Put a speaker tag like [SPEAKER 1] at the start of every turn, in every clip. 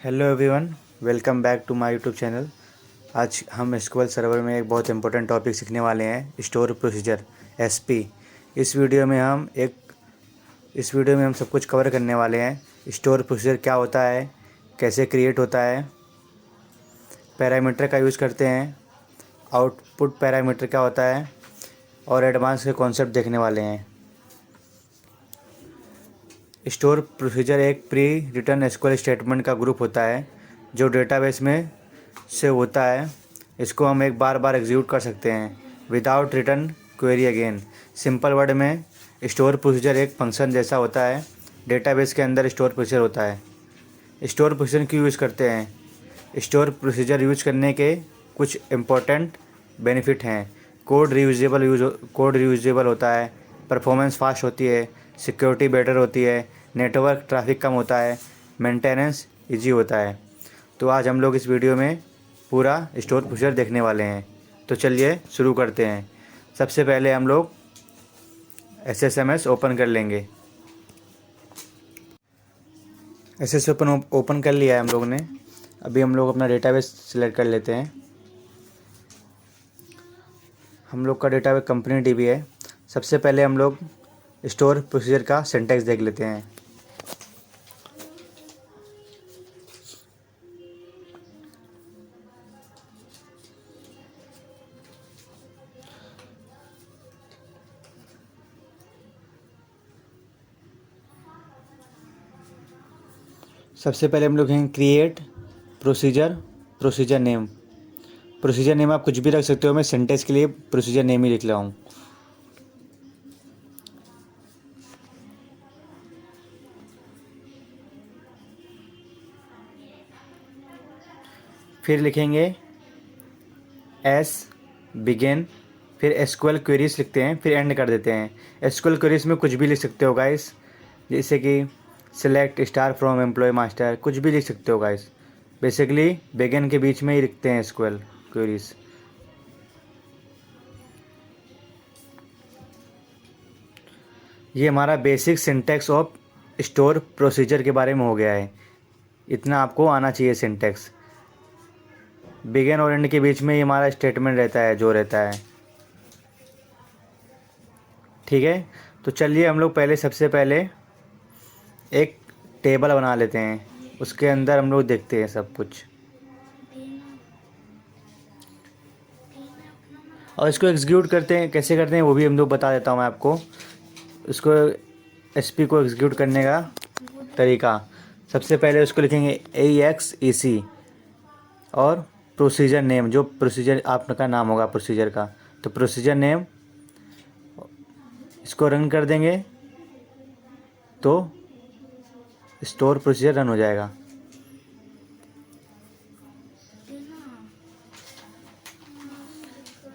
[SPEAKER 1] Hello everyone, welcome back to my YouTube channel. आज हम SQL server में एक बहुत इंपॉर्टेंट टॉपिक सीखने वाले हैं, स्टोर प्रोसीजर एसपी। इस वीडियो में हम सब कुछ कवर करने वाले हैं। स्टोर प्रोसीजर क्या होता है, कैसे क्रिएट होता है, पैरामीटर का यूज़ करते हैं, आउटपुट पैरामीटर क्या होता है और एडवांस के कॉन्सेप्ट देखने वाले हैं। स्टोर प्रोसीजर एक प्री रिटर्न एसक्यूएल स्टेटमेंट का ग्रुप होता है जो डेटाबेस में से होता है। इसको हम एक बार बार एग्जीक्यूट कर सकते हैं without return query again. Simple word में स्टोर प्रोसीजर एक फंक्शन जैसा होता है, डेटाबेस के अंदर स्टोर प्रोसीजर होता है। स्टोर प्रोसीजर क्यों यूज़ करते हैं? स्टोर प्रोसीजर यूज़ करने के कुछ इम्पोर्टेंट बेनिफिट हैं। कोड रियूजेबल होता है, परफॉर्मेंस फास्ट होती है, सिक्योरिटी बेटर होती है, नेटवर्क ट्रैफिक कम होता है, मेंटेनेंस इजी होता है। तो आज हम लोग इस वीडियो में पूरा स्टोर प्रोसीजर देखने वाले हैं। तो चलिए शुरू करते हैं। सबसे पहले हम लोग SSMS ओपन कर लेंगे। SS ओपन कर लिया है हम लोग ने। अभी हम लोग अपना डेटाबेस सिलेक्ट कर लेते हैं। हम लोग का डेटाबेस कंपनी DB है। सबसे पहले हम लोग स्टोर प्रोसीजर का सिंटैक्स देख लेते हैं। सबसे पहले हम लोग हैं create procedure name. Procedure name आप कुछ भी रख सकते हो, मैं सिंटैक्स के लिए प्रोसीजर नेम ही लिख रहा हूँ। फिर लिखेंगे बिगिन, फिर एसक्यूएल क्वेरीज लिखते हैं, फिर एंड कर देते हैं। एसक्यूएल क्वेरीज में कुछ भी लिख सकते हो गाइस, जैसे कि select star from employ master, कुछ भी लिख सकते हो गाइस। बेसिकली बिगिन के बीच में ही लिखते हैं एसक्यूएल क्वेरीज। ये हमारा basic syntax of store procedure के बारे में हो गया है। इतना आपको आना चाहिए सिंटैक्स। बिगिन और एंड के बीच में ही हमारा स्टेटमेंट रहता है, जो रहता है। ठीक है, तो चलिए हम लोग सबसे पहले एक टेबल बना लेते हैं। उसके अंदर हम लोग देखते हैं सब कुछ, और इसको एग्जीक्यूट करते हैं। कैसे करते हैं वो भी हम लोग बता देता हूँ मैं आपको। इसको एसपी को एग्जीक्यूट करने का तरीका, सबसे पहले उसको लिखेंगे AXEC और प्रोसीजर नेम, जो प्रोसीजर आपका नाम होगा प्रोसीजर का, तो प्रोसीजर नेम। इसको रन कर देंगे तो स्टोर प्रोसीजर रन हो जाएगा।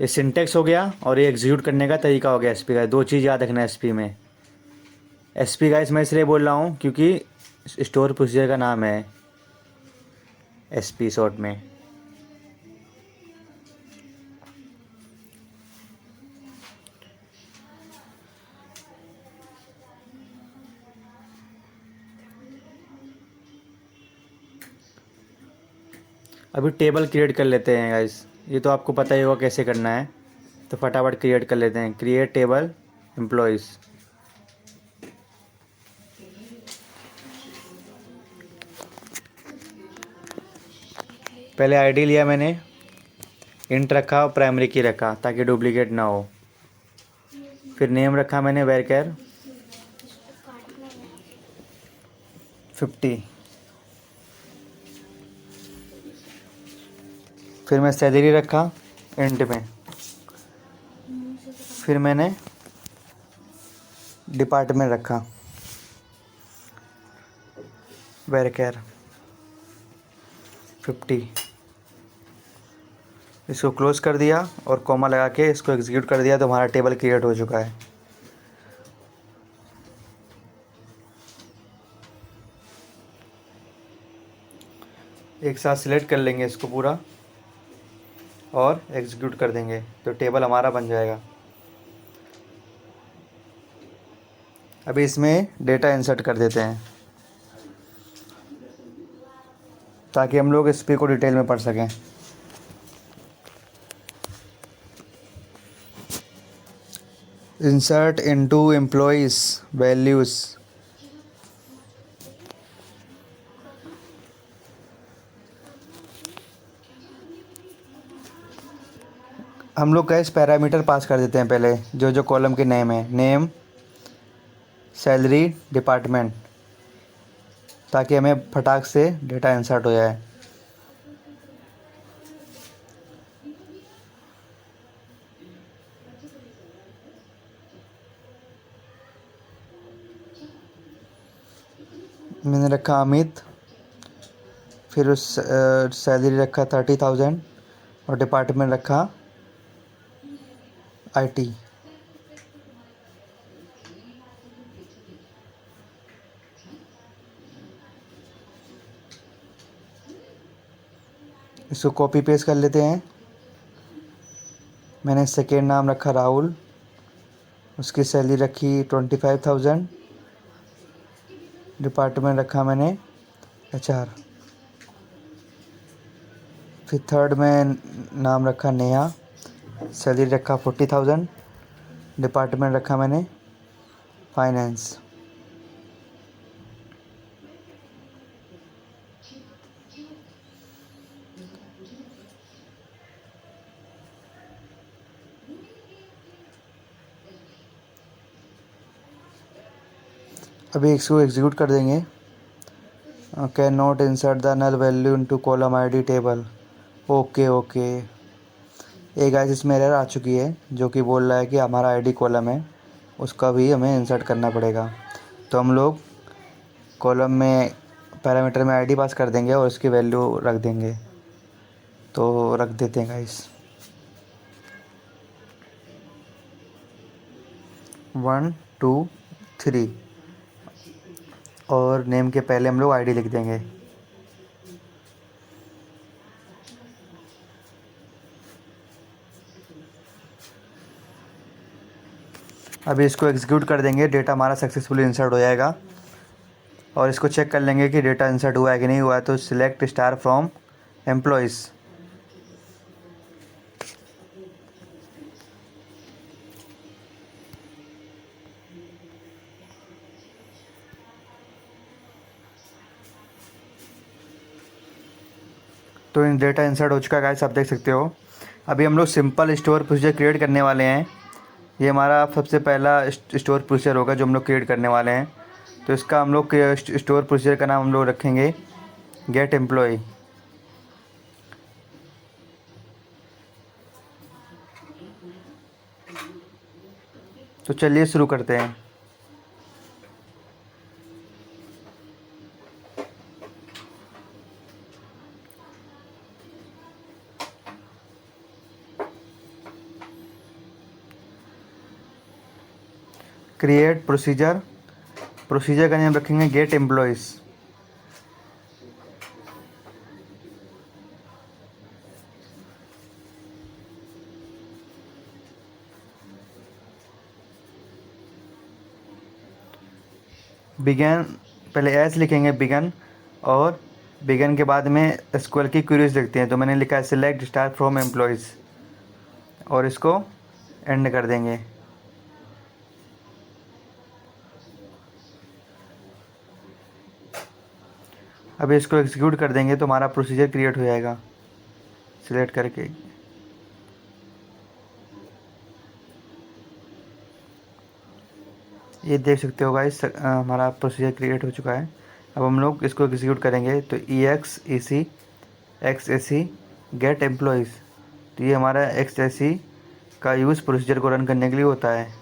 [SPEAKER 1] ये सिंटैक्स हो गया और ये एग्जीक्यूट करने का तरीका हो गया एसपी का। दो चीज़ याद रखना है एसपी में। एसपी का मैं इसलिए बोल रहा हूँ क्योंकि स्टोर प्रोसीजर का नाम है एसपी शॉर्ट में। अभी टेबल क्रिएट कर लेते हैं गाइस। ये तो आपको पता ही होगा कैसे करना है, तो फटाफट क्रिएट कर लेते हैं। Create table employees. पहले आईडी लिया मैंने, इंट रखा और प्राइमरी की रखा ताकि डुप्लीकेट ना हो। फिर नेम रखा मैंने वेरकेर 50। फिर मैं सैलरी रखा एंड में। फिर मैंने डिपार्टमेंट रखा वेरकेर 50। इसको क्लोज कर दिया और कॉमा लगा के इसको एग्जीक्यूट कर दिया, तो हमारा टेबल क्रिएट हो चुका है। एक साथ सिलेक्ट कर लेंगे इसको पूरा और एग्जीक्यूट कर देंगे, तो टेबल हमारा बन जाएगा। अभी इसमें डेटा इंसर्ट कर देते हैं। ताकि हम लोग इस पे को डिटेल में पढ़ सकें। Insert into employees values. हम लोग कैसे पैरामीटर पास कर देते हैं पहले, जो जो कॉलम के नेम है, नेम, सैलरी, डिपार्टमेंट, ताकि हमें फटाक से डेटा इंसर्ट हो जाए। मैंने रखा अमित, फिर उस सैलरी रखा 30,000 और डिपार्टमेंट रखा IT। इसको कॉपी पेस्ट कर लेते हैं। मैंने सेकेंड नाम रखा राहुल, उसकी सैलरी रखी 25,000, डिपार्टमेंट रखा मैंने HR। फिर थर्ड में नाम रखा नेहा, सैलरी रखा 40,000, डिपार्टमेंट रखा मैंने फाइनेंस। अभी इसको एग्जीक्यूट कर देंगे। Can not insert the null value into column ID table. Okay okay, एक गाइस इसमें एरर आ चुकी है, जो कि बोल रहा है कि हमारा ID कॉलम है, उसका भी हमें इंसर्ट करना पड़ेगा। तो हम लोग कॉलम में पैरामीटर में ID पास कर देंगे और उसकी वैल्यू रख देंगे। तो रख देते हैं गाइस 1 2 3 और नेम के पहले हम लोग ID लिख देंगे। अभी इसको एग्जीक्यूट कर देंगे, डेटा हमारा सक्सेसफुली इंसर्ट हो जाएगा। और इसको चेक कर लेंगे कि डेटा इंसर्ट हुआ है कि नहीं हुआ है। तो सिलेक्ट स्टार फ्रॉम एम्प्लॉइज़। तो इन डेटा इंसर्ट हो चुका है गाइस, आप देख सकते हो। अभी हम लोग सिंपल स्टोर प्रोसीजर क्रिएट करने वाले हैं। ये हमारा सबसे पहला स्टोर प्रोसीजर होगा जो हम लोग क्रिएट करने वाले हैं। तो इसका हम लोग स्टोर प्रोसीजर का नाम हम लोग रखेंगे गेट एम्प्लॉय। तो चलिए शुरू करते हैं। क्रिएट प्रोसीजर, प्रोसीजर का नाम रखेंगे गेट एम्प्लॉयज़। बिगन, पहले एस लिखेंगे बिगन, और बिगन के बाद में एसक्यूएल की क्वेरीज लिखते हैं। तो मैंने लिखा है सिलेक्ट स्टार फ्रॉम एम्प्लॉयज़ और इसको एंड कर देंगे। अभी इसको एग्जीक्यूट कर देंगे तो हमारा प्रोसीजर क्रिएट हो जाएगा सिलेक्ट करके। ये देख सकते हो गाइस, हमारा प्रोसीजर क्रिएट हो चुका है। अब हम लोग इसको एग्जीक्यूट करेंगे। तो EXEC XAC गेट एम्प्लॉयज़। तो ये हमारा XAC का यूज़ प्रोसीजर को रन करने के लिए होता है।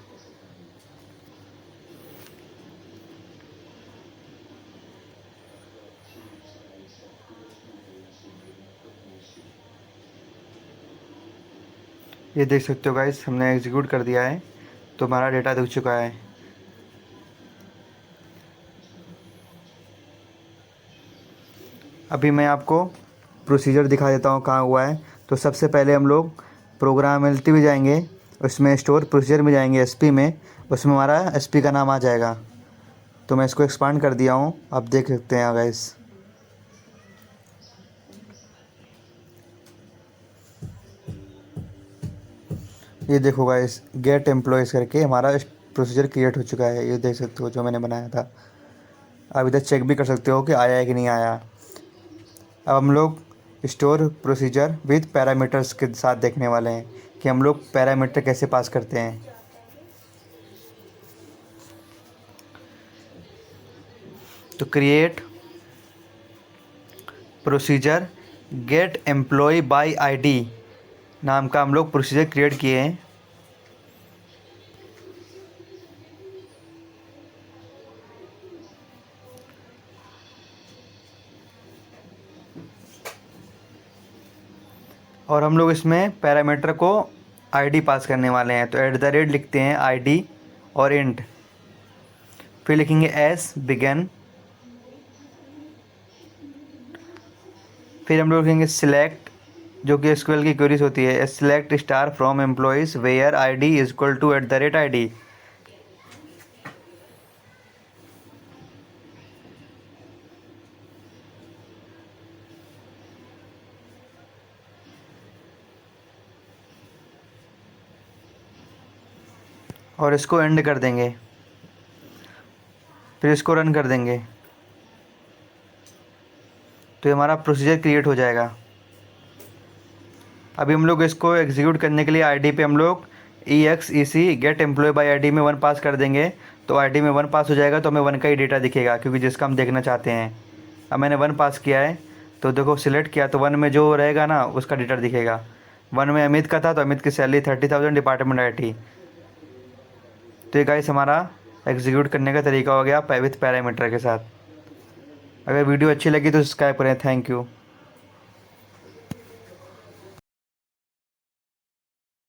[SPEAKER 1] ये देख सकते हो गाइस, हमने एग्जीक्यूट कर दिया है तो हमारा डेटा दिख चुका है। अभी मैं आपको प्रोसीजर दिखा देता हूँ कहाँ हुआ है। तो सबसे पहले हम लोग प्रोग्रामेबिलिटी में जाएंगे, उसमें स्टोर प्रोसीजर में जाएंगे SP में, उसमें हमारा SP का नाम आ जाएगा। तो मैं इसको एक्सपांड कर दिया हूँ, आप देख सकते हैं गाइस। ये देखो गाइस, गेट एम्प्लॉयज़ करके हमारा प्रोसीजर क्रिएट हो चुका है, ये देख सकते हो जो मैंने बनाया था। आप इधर चेक भी कर सकते हो कि आया है कि नहीं आया। अब हम लोग स्टोर प्रोसीजर विद पैरामीटर्स के साथ देखने वाले हैं कि हम लोग पैरामीटर कैसे पास करते हैं। तो create procedure get employ by ID नाम का हम लोग प्रोसीजर क्रिएट किए हैं। और हम लोग इसमें पैरामीटर को आईडी पास करने वाले हैं। तो @ लिखते हैं आईडी और इंट, फिर लिखेंगे एस बिगन, फिर हम लोग लिखेंगे सिलेक्ट, जो कि एसक्यूएल की क्वेरीज होती है, select star from employees where ID is equal to @id। और इसको एंड कर देंगे, फिर इसको रन कर देंगे, तो ये हमारा प्रोसीजर क्रिएट हो जाएगा। अभी हम लोग इसको एग्जीक्यूट करने के लिए आईडी पे हम लोग EXEC get employ by ID में 1 पास कर देंगे। तो आईडी में 1 पास हो जाएगा, तो हमें 1 का ही डेटा दिखेगा, क्योंकि जिसका हम देखना चाहते हैं। अब मैंने 1 पास किया है, तो देखो सिलेक्ट किया, तो 1 में जो रहेगा ना उसका डेटा दिखेगा। 1 में अमित का था, तो अमित की सैलरी 30,000, डिपार्टमेंट IT। तो ये गाइस हमारा एग्जीक्यूट करने का तरीका हो गया विथ पैरामीटर के साथ। अगर वीडियो अच्छी लगी तो सब्सक्राइब करें। Thank you.